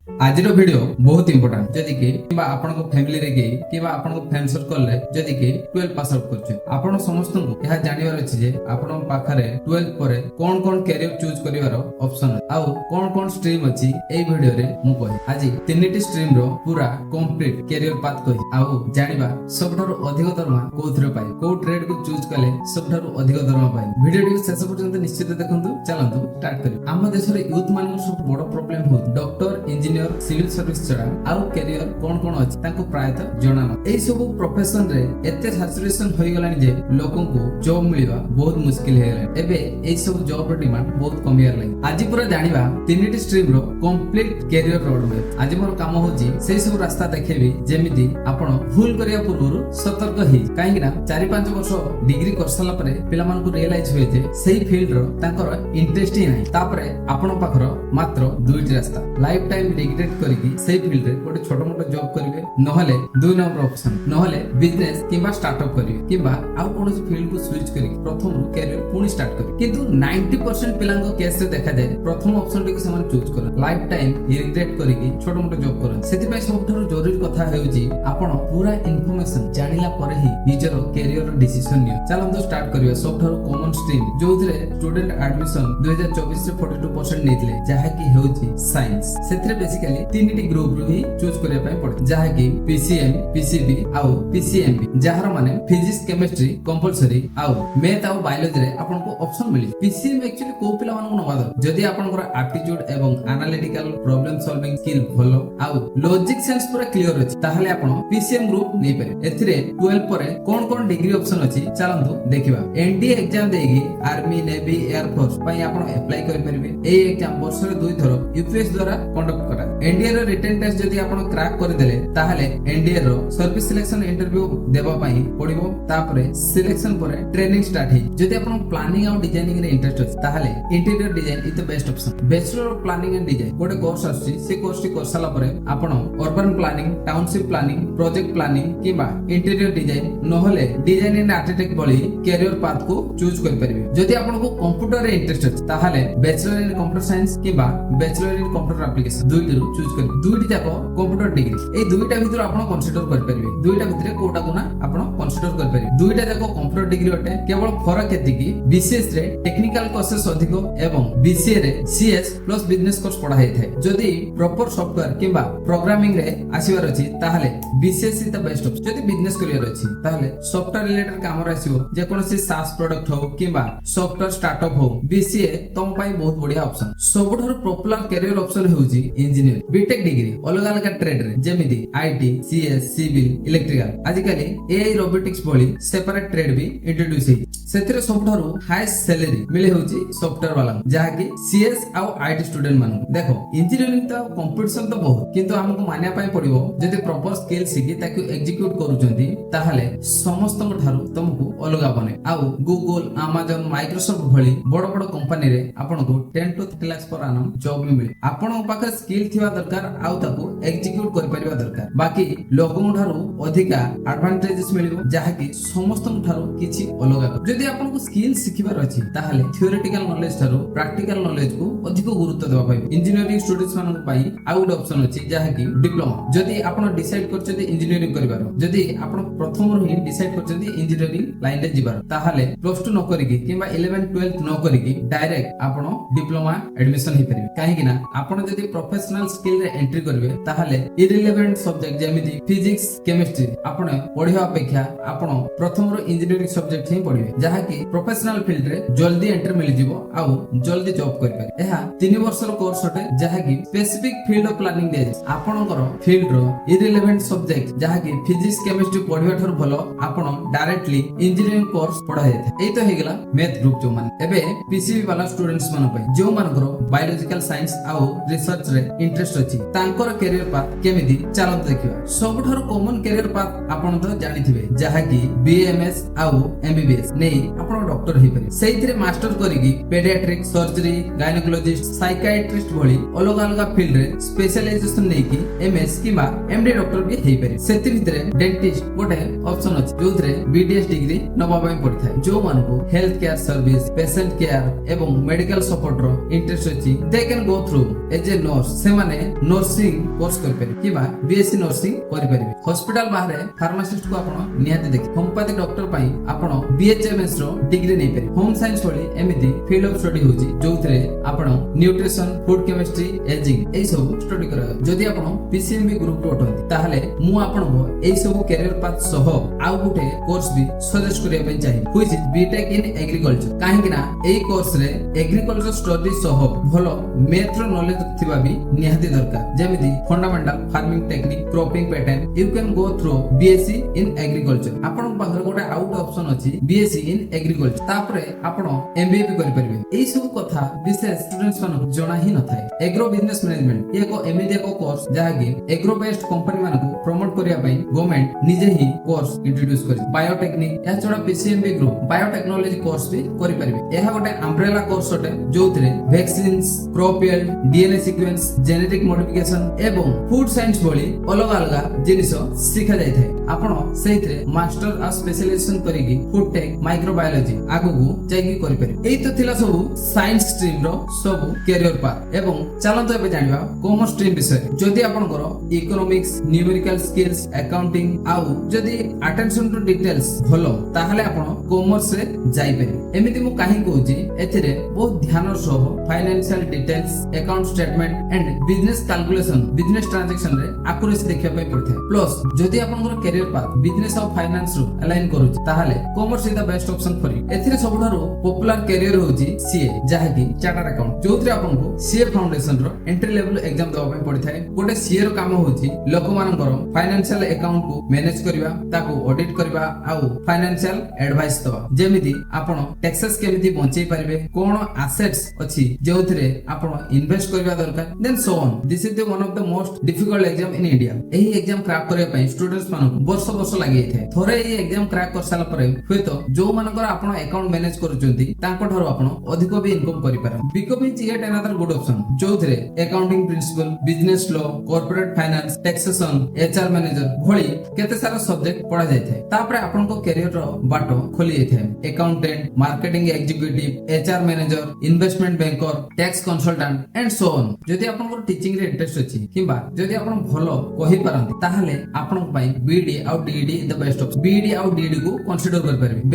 आज वीडियो बहुत इंपोर्टेंट जदि कि आपण फैमिली रे के किबा आपण फ्रेंड सर्कल रे जदि कि 12 पास आउट करछु आपण समस्त को यह जानिबार अछि जे आपण पाखरे 12 परे कोन कोन कैरियर चूज करिवार ऑप्शन आउ कोन कोन स्ट्रीम अछि ए वीडियो रे मु कहि आज तीनटी स्ट्रीम रो पूरा कंप्लीट कैरियर पाथ कहि आउ जानिबा सबठारो अधिक दरमा कोथरे पाइ को ट्रेड को चूज कले सबठारो अधिक दरमा पाइ वीडियो टी शेष पर्यंत निश्चित देखंतु चलंतु स्टार्ट करि हम देश रे यूथ मान सब बड़ प्रॉब्लम हो डॉक्टर इंजीनियर सिविल सर्विस छड़ा आउ कैरियर कोन कोन अछि ताको प्रायतः जणा न एई सब प्रोफेशन रे एते सैचुरेशन होई गलानी जे लोकन को जॉब मिलिबा बहुत मुश्किल हे गला एबे एई सब जॉब रो डिमांड बहुत कमी आर लागि आज पूरा जानिबा तीनटी स्ट्रीम रो कंप्लीट कैरियर रोड मैप आज मोर काम होजी सेई सब रास्ता देखेबी जेमिति आपण भूल करिया पूर्वरु सतर्क हि काहे ना 4-5 वर्ष डिग्री करसला परे पिला मान को रियलाइज होय जे सेई फील्ड रो तांकर इंटरेस्ट ही नाही तापरे आपण पाखर मात्र दुईटी रास्ता लाइफ टाइम रिग्रेट करिकि सेई फील्ड रे गोटे छोटो मोटो जॉब करिवे नहले दुई नंबर ऑप्शन नहले बिजनेस किबा स्टार्टअप करिवे किबा आउ कोनोसी फील्ड को स्विच करिकि प्रथम कैरियर पुनी स्टार्ट करिवे किंतु 90% पिलांको केस रे देखा जाय प्रथम ऑप्शन टिक समान चूज कर लाइफ टाइम रिग्रेट करिकि छोटो मोटो जॉब करन सेति पय सबठारो जरूरी कथा हेउची आपण पूरा इन्फॉर्मेशन जानिला परे ही निजरो कैरियर डिसिजन नियो चलंतो स्टार्ट करिवे सबठारो कॉमन स्ट्रीम जोथिरे स्टूडेंट एडमिशन 2024 रे 42% नेथिले जहा कि हेउची साइंस सेथिरे बेसिकली तीनटी ग्रुप रो ही चूज करिया पय पड़े जहा कि पीसीएम पीसीबी आउ पीसीएमबी जहार माने फिजिक्स केमिस्ट्री कंपलसरी आउ मैथ आउ बायोलॉजी रे आपन को ऑप्शन मिली पीसीएम एक्चुअली को पिला मान को नवा द जदी आपन को एप्टीट्यूड एवं एनालिटिकल प्रॉब्लम सॉल्विंग स्किल भलो आउ लॉजिक सेंस पूरा क्लियर अछि ताहले आपन पीसीएम ग्रुप नै पारे एथिरे 12 परे कोन कोन डिग्री ऑप्शन अछि चलंतु देखिबा एनडीए एग्जाम देगी आर्मी नेवी एयर फोर्स पय आपन अप्लाई करि परिबे ए एग्जाम वर्ष रे दुई थरो यूपीएस द्वारा कंडक्ट करा एनडीए रो रिटन टेस्ट जदी आपण क्रैक कर देले ताहले एनडीए रो सर्विस सिलेक्शन इंटरव्यू देबा पई पड़िबो तापरे सिलेक्शन परे ट्रेनिंग स्टार्ट हे जदी आपण प्लानिंग आउ डिजाइनिंग रे इंटरेस्ट अछि ताहले interior design is the best option bachelor of planning and design गोटे कोर्स आछि से कोर्स टी करसला परे आपण urban planning township planning project planning किबा इंटीरियर डिजाइन नहले डिजाइन एंड आर्किटेक्ट बली कैरियर पाथ को चूज कर परिबे जदी आपण को कंप्यूटर रे इंटरेस्ट अछि ताहले बैचलर इन कंप्यूटर साइंस किबा बैचलर इन कंप्यूटर एप्लीकेशन दुईटी चूज कर दुईटी जाको कंप्यूटर डिग्री ए दुईटा भितर आपण कंसीडर कर परिबे दुईटा भितर कोटा को ना आपण कंसीडर कर परिबे दुईटा जाको कंप्यूटर डिग्री अटे केवल फरक एति कि बीसीएस रे टेक्निकल कोर्सेस अधिक एवं बीसीए रे सीएस प्लस बिजनेस कोर्स पढा हे थाए जदी प्रॉपर सॉफ्टवेयर किबा प्रोग्रामिंग रे आसीबार अछि ताहले BCS is the best option जदी बिजनेस करियर अछि ताहले सॉफ्टवेयर रिलेटेड काम रे आसीबो जे कोनोसी सास प्रोडक्ट हो किबा सॉफ्टवेयर स्टार्टअप हो बीसीए तम पई बहुत बढ़िया ऑप्शन सबठार पॉपुलर कैरियर ऑप्शन हेउची इंजीनियर बीटेक डिग्री अलग अलग ट्रेड रे जेमिति आईटी सीएस सिविल इलेक्ट्रिकल आजिकली एआई रोबोटिक्स भली सेपरेट ट्रेड भी इंट्रोड्यूस हे सेथिरे सबठारो हाईएस्ट सैलरी मिले होची सॉफ्टवेयर वाला जहा कि सीएस आउ आईटी स्टूडेंट मान देखो इंजीनियरिंग तो कंपटीशन तो बहुत किंतु हमको मानिया पय पड़िबो जदि प्रॉपर स्किल सिखि ताकि एग्जीक्यूट करूचंती ताहले समस्त ठारो तुमको अलग बने आउ गूगल अमेज़न माइक्रोसॉफ्ट भली बड़ बड़ कंपनी रे आपनको 10 to 30 लाख पर आनम जॉब मिले आपन पाखे स्किल थिबा दरकार आउ ताको एग्जीक्यूट कर परिबा दरकार बाकी लोगन ठारो अधिका एडवांटेजेस मिलिबो जहा कि समस्त ठारो किछि अलग जदि आपन को स्किल सिखिबार अछि ताहले थ्योरेटिकल नॉलेज ठारो प्रैक्टिकल नॉलेज को अधिक गुरुत्व देबा पाइबे इंजीनियरिंग स्टूडेंट्स मानन पई आउट ऑप्शन अछि जहा कि डिप्लोमा जदि आपन डिसाइड करछथि इंजीनियरिंग करिबार जदि आपन प्रथम रो ही डिसाइड करछथि इंजीनियरिंग लाइन रे जिबार ताहले +2 न करिकि किबा 11 12 न करिकि डायरेक्ट आपन डिप्लोमा एडमिशन हे परिबे काहे कि ना आपन जदि प्रोफेशनल स्किल रे एंट्री करबे ताहले इरिलेवेंट सब्जेक्ट जेमिति फिजिक्स केमिस्ट्री आपन पढिया अपेक्षा आपन प्रथम रो इंजीनियरिंग सब्जेक्ट ही पढिबे जहा कि प्रोफेशनल फील्ड रे जल्दी एंट्री मिल जिवो आउ जल्दी जॉब कर पारे एहा 3 वर्ष रो कोर्स होटे जहा कि स्पेसिफिक फील्ड ऑफ प्लानिंग दे आपनकर फील्ड रो इरिलेवेंट सब्जेक्ट जहा कि फिजिक्स केमिस्ट्री पढिबा थर भलो आपन डायरेक्टली इंजीनियरिंग कोर्स पढा हेते एई तो हे गेला मैथ ग्रुप जो मान एबे पीसीबी वाला स्टूडेंट्स मान पय जो मानकर बायोलॉजिकल साइंस आउ रिसर्च रे इंटरेस्ट अछि तांकर कैरियर पाथ केमिति चलो देखिबा सबठार कॉमन कैरियर पाथ आपन तो जानिथिबे जहा कि बीएमएस आउ एमबीबीएस नै आपन डॉक्टर हे पारे सेइथिरे मास्टर करिकि पेडियाट्रिक सर्जरी गायनेकोलॉजिस्ट साइकियाट्रिस्ट भली अलग अलग फील्ड रे स्पेशलाइजेशन नै कि एमएस किबा एमडी डॉक्टर भी हे पारे सेति भितरे डेंटिस्ट गोटे ऑप्शन अछि जोथरे बीडीएस डिग्री नबा पय पड़थाय जो मानको health care service patient care एवं मेडिकल सपोर्ट रो इंटरेस्ट अछि they can go through as a nurse से माने माने नर्सिंग कोर्स कर परिबे किबा बीएससी नर्सिंग करि परिबे हॉस्पिटल बाहरे फार्मासिस्ट को आपण निहाती देखि होम्योपैथी डॉक्टर पई आपण बीएचएमएस रो डिग्री नै परिबे होम साइंस होली एमिति फील्ड ऑफ स्टडी होची जोथरे आपण न्यूट्रिशन फूड केमिस्ट्री एजिंग एई सब स्टडी करा जदि आपण पीसीएमबी ग्रुप रो अटंती ताहाले मु आपण को एई सब कैरियर पाथ सह आउ गुटे कोर्स भी सजेस्ट करिया पई चाहि which is BTech in agriculture काहे कि ना एई कोर्स रे एग्रीकल्चर स्टडी सह भलो मैथ रो नॉलेज थिबा भी निहाती दरकार जेमिति fundamental farming technique cropping pattern you can go through BSc in agriculture आपण पाखर गोटे आउट ऑप्शन अछि बीएससी इन एग्रीकल्चर तापरे आपण एमबीए भी करि परिबे एई सब कथा विशेष स्टूडेंट्स मानको जणा ही न थाए एग्रो बिजनेस मैनेजमेंट एको एमिति एको कोर्स जहा कि एग्रो बेस्ड कंपनी मानको प्रमोट करिया पई गवर्नमेंट निजे ही कोर्स इंट्रोड्यूस करि बायोटेक्निक या छोड़ा पीसीएमबी ग्रुप बायोटेक्नोलॉजी कोर्स भी करि परिबे एहा गोटे अम्ब्रेला कोर्स होटे जोथरे vaccines crop yield DNA sequence genetic modification एवं फूड साइंस भली अलग अलग जिनिस शिखा जाय थाए आपण सेहितरे मास्टर आ स्पेशलाइजेशन करिकि फूड टेक माइक्रोबायोलॉजी आगुगु जायकि करि परिबे एई तो थिला सब साइंस स्ट्रीम रो सब कैरियर पाथ एवं चलंत एबे जानिबा कॉमर्स स्ट्रीम विषय जदि आपनकर इकोनॉमिक्स न्यूमेरिकल स्किल्स अकाउंटिंग आउ जदि अटेंशन टू डिटेल्स भलो ताहले आपण कॉमर्स रे जाई परिबे एमिति मु काहे कहूची एथिरे बहुत ध्यान सह financial details account statement and business calculation business transaction रे एक्यूरेसी देखिया पई पड़थाय प्लस जदि आपनकर कैरियर पाथ बिजनेस और फाइनेंस रो अलाइन करूची ताहले commerce is the best option for you एथिरे सबठारो पॉपुलर कैरियर होची सीए जहा कि चार्टर्ड अकाउंट जोथरे आपनको सीए फाउंडेशन रो एंट्री लेवल एग्जाम दवा पई पड़थाय गोटे सीए रो काम होची लोक मानकर फाइनेंशियल अकाउंट को मैनेज करबा ताको ऑडिट करबा आउ फाइनेंशियल एडवाइस दवा जेमिति आपण टैक्सेस केमिति बंचै परिबे कोन एसेट्स अछि जोथरे आपण इन्वेस्ट करबा दरकार then so on this is the one of the most difficult exam in India एही एग्जाम क्रैक करबा पई स्टूडेंट्स मानक वर्ष वर्ष लागि थाए थोरे एही एग्जाम क्रैक कर साला परे होयतो जो मानकर आपण अकाउंट मैनेज करूचंती तांको ठरो आपण अधिक भी इनकम करि पारे because is yet another good option जोथरे accounting principle business law corporate finance taxation HR manager भली केते सारा सब्जेक्ट पढा जाय थाए तापरे आपण को कैरियर रो बाटो खोली जाय थाए accountant marketing executive HR manager investment banker tax consultant and so on जदि आपण को टीचिंग रे इंटरेस्ट अछि किबा जदि आपण भलो कहि पारंती ताहाले आपण पई बीडी आउ DEd is the best option BEd आउ डीडी को कंसीडर कर परिबे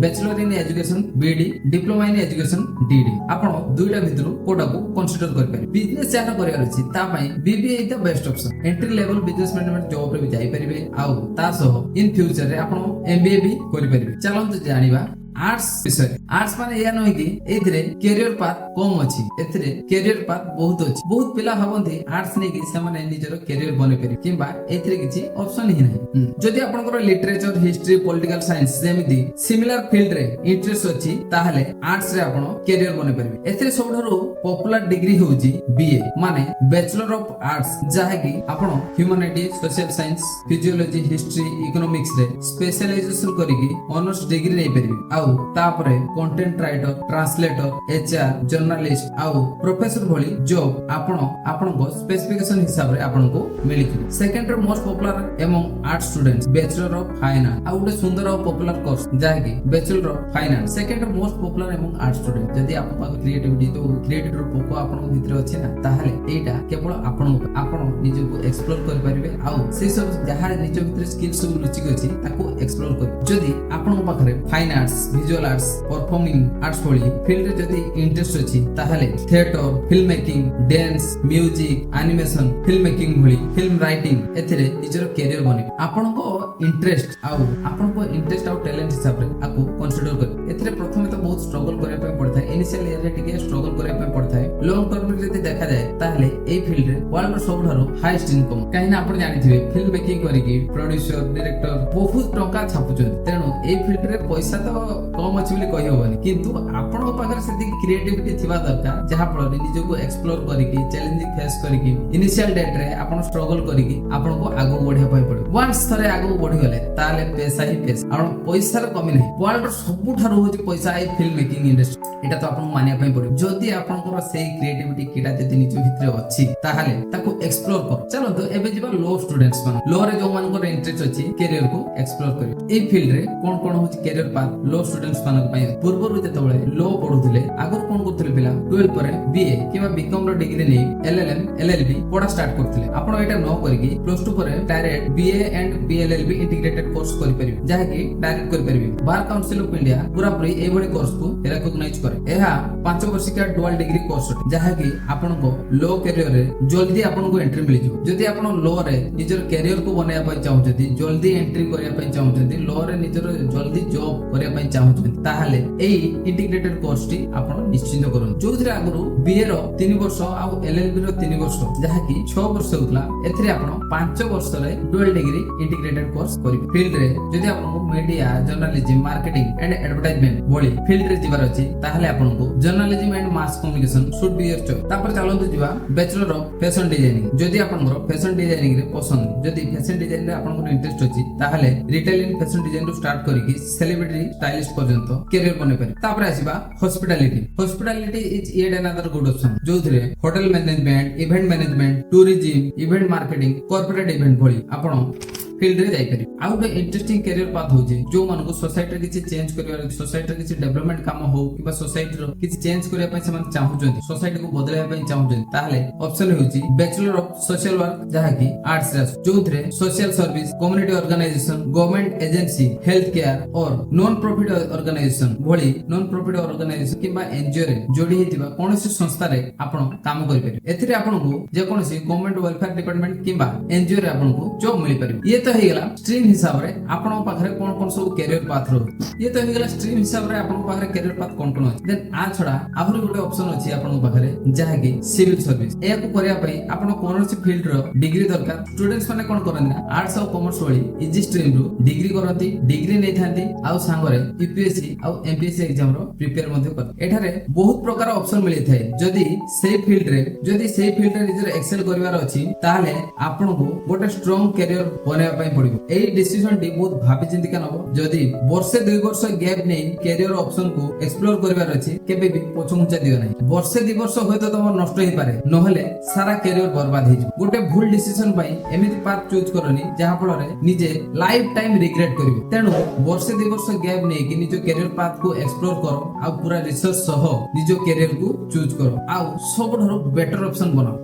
bachelor in education BEd diploma in education DEd आपण दुईटा भितरु कोटा को कंसीडर कर परिबे बिजनेस जाना करियार अछि ता पई BBA is the best option entry level business management job रे भी जाई परिबे आउ ता सह इन फ्यूचर रे आपण एमबीए भी करि परिबे चलंतु जानिबा आर्ट्स विषय आर्ट्स माने या नय कि एथिरे कैरियर पाथ कम अछि एथिरे कैरियर पाथ बहुत पिला भाबंती आर्ट्स नै कि से माने निजरो कैरियर बने पेरि किबा एथिरे किछि ऑप्शन ही नै जदि आपनकर लिटरेचर हिस्ट्री पॉलिटिकल साइंस जेमिति सिमिलर फील्ड रे इंटरेस्ट अछि ताहाले आर्ट्स रे आपण कैरियर बने परिबे एथिरे सबठारो पॉपुलर डिग्री होउची बीए माने बैचलर ऑफ आर्ट्स जहा कि आपण humanity social science physiology history economics रे स्पेशलाइजेशन करिकि ऑनर्स डिग्री नै परिबे आउ तापरे content writer translator HR journalist आउ प्रोफेसर भली जॉब आपण को स्पेसिफिकेशन हिसाब रे आपण को मिलिथि second most popular among art students bachelor of finance आउ गोटे सुंदर और पॉपुलर कोर्स जहा कि bachelor of finance second most popular among art student जदि आपण पाक क्रिएटिविटी तो क्रिएटिव पोको आपण भितर अछि ना ताहाले एटा केवल आपण निज को एक्सप्लोर कर परिबे आउ से सब जहा निज भितर स्किल सब रुचि अछि ताको एक्सप्लोर कर जदि आपण पाखरे fine arts visual arts performing arts भली फील्ड रे जदि इंटरेस्ट अछि ताहाले theatre film making dance music animation film making भली फिल्म राइटिंग एथिरे निजर कैरियर बने आपण को इंटरेस्ट आउ टैलेंट हिसाब रे आको कंसीडर कर एथिरे प्रथमे तो बहुत स्ट्रगल करे पे पड़ता है इनिशियल ईयर रे टिके स्ट्रगल करे पे पड़ता है लॉन्ग टर्म रे जदि देखा जाए ताहाले ए फील्ड रे वर्ल्ड रो सबठारो हाईएस्ट इनकम काहिना आपण जानिथिबे फिल्म मेकिंग करिकि प्रोड्यूसर डायरेक्टर बहुत टंका छापुचन तेनु ए फील्ड रे पैसा तो कम अछि बोली कहि होबनी किंतु आपण पाखर सेति क्रिएटिविटी थिबा दरकार जहा फल निज को एक्सप्लोर करिकि चैलेंजिंग फेस करिकि इनिशियल डेट रे आपण स्ट्रगल करिकि आपण को आगो बढ़िया पय पड़े वंस थरे आगो बढ़ि गले ताले पैसा ही पैसा आपण पैसा रे कमी नहीं वर्ल्ड रो सबठारो होची पैसा ए फिल्म मेकिंग इंडस्ट्री एटा तो आपण मानिया पय पड़े जदी आपण को सेही क्रिएटिविटी किडा जदी निज भितरे अछि ताहाले ताको एक्सप्लोर कर चलो तो एबे ଯିବା लो स्टूडेंट्स मान लो रे जो मान को इंटरेस्ट अछि कैरियर को एक्सप्लोर करियो ए फील्ड रे कोन कोन होछि कैरियर पाथ लो स्टूडेंट्स मान पय पूर्व रु जेतबळे लो पढुथिले आगर कोन करथिले पिला 12 परे बीए किबा बीकॉम रो डिग्री नै एलएलएम एलएलबी पढा स्टार्ट करथिले आपण एटा न करिकि प्लस 2 परे direct BA and BLLB integrated course करि परिबे जाहा कि डायरेक्ट करि परिबे बार काउंसिल ऑफ इंडिया पूरा पूरी ए बडी कोर्स को रिकॉग्नाइज करे एहा 5 वर्षिका डुअल डिग्री कोर्स जहा कि आपण को लो कैरियर रे जल्दी आपण को एंट्री मिल जो जदि आपण लो रे निजर कैरियर को बनाया पय चाहउछथि जल्दी एंट्री करिया पय चाहउछथि लो रे निजर जल्दी जॉब करिया पय चाहउछथि ताहाले एई इंटीग्रेटेड कोर्स टी आपण निश्चित करन जोथरे आगुरु बीए रो 3 वर्ष आ एलएलबी रो 3 वर्ष जहा कि 6 वर्ष होतला एथरे आपण 5 वर्ष रे डुअल डिग्री इंटीग्रेटेड कोर्स करिवे फील्ड रे जदि आपण को media journalism marketing and advertisement बोली फील्ड रे जिबार अछि ताहाले आपण को journalism and mass communication should be your choice तापर चलंतु जिबा बैचलर ऑफ फैशन डिजाइनिंग जदि आपण को फैशन डिजाइनिंग रे पसंद जदि फैशन डिजाइन रे आपण को इंटरेस्ट अछि ताहाले रिटेल इन फैशन डिजाइन रो स्टार्ट करिकि सेलिब्रिटी स्टाइलिस्ट पर्यंत कैरियर बने पारे तापर आसीबा hospitality is yet another good option जोथरे hotel management event management tourism event marketing corporate event भली आपण फील्ड रे जाई पारि आउ बे इंटरेस्टिंग कैरियर पाथ होजे जो मन को सोसाइटी रे किछि चेंज करिवार सोसाइटी रे किछि डेवलपमेंट काम हो किबा सोसाइटी रो किछि चेंज करिया पय समान चाहउजंती सोसाइटी को बदलाय पय चाहउजंती ताहाले ऑप्शन होछि बैचलर ऑफ सोशल वर्क जहा कि आर्ट्स रे जोथरे social service community organization government agency health care और नॉन प्रॉफिट ऑर्गेनाइजेशन भली नॉन प्रॉफिट ऑर्गेनाइजेशन किबा एनजीओ रे जोडी हेतिबा कोनोसी संस्था रे आपण काम करि पारि एथिरे आपण को जे कोनोसी गवर्नमेंट वेलफेयर डिपार्टमेंट किबा एनजीओ रे आपण को जॉब मिलि पारि ये तो हेगला स्ट्रीम हिसाब रे आपण पाखरे कोन कोन सब कैरियर पाथ रो ये तो हेगला स्ट्रीम हिसाब रे आपण पाखरे कैरियर पाथ कोन कोन अछि देन आ छडा आहुरी गोटे ऑप्शन अछि आपण पाखरे जहा कि सिविल सर्विस ए को करिया पई आपण कोनोसी फील्ड रो डिग्री दरकार स्टूडेंट्स माने कोन करन ना आर्ट्स और कॉमर्स वाली इजी स्ट्रीम रो डिग्री करंती डिग्री नै थांती आ संगरे यूपीएससी आ एमपीएससी एग्जाम रो प्रिपेयर मध्ये कर एठारे बहुत प्रकार ऑप्शन मिलि थाए जदी सेही फील्ड रे निजर एक्सेल करिवार अछि ताहाले आपण को गोटे स्ट्रांग कैरियर बनाया पई पड़िबो एई डिसीजन टी बहुत भाबी चिंती का नबो जदी वर्षे 2 वर्ष गैप नै कैरियर ऑप्शन को एक्सप्लोर करिवार अछि केबे भी पछुंचा दियो नै वर्षे 2 वर्ष होय तो तमर नष्ट होई पारे नहले सारा कैरियर बर्बाद हे जो गोटे भूल डिसीजन पई एमिति पाथ चूज करनी जहा फल रे निजे लाइफ टाइम रिग्रेट करिवे तेनु वर्षे 2 वर्ष गैप नै कि निजो कैरियर पाथ को एक्सप्लोर करो आ पूरा रिसर्च सह निजो कैरियर को चूज करो आ सब बेटर ऑप्शन बनाओ।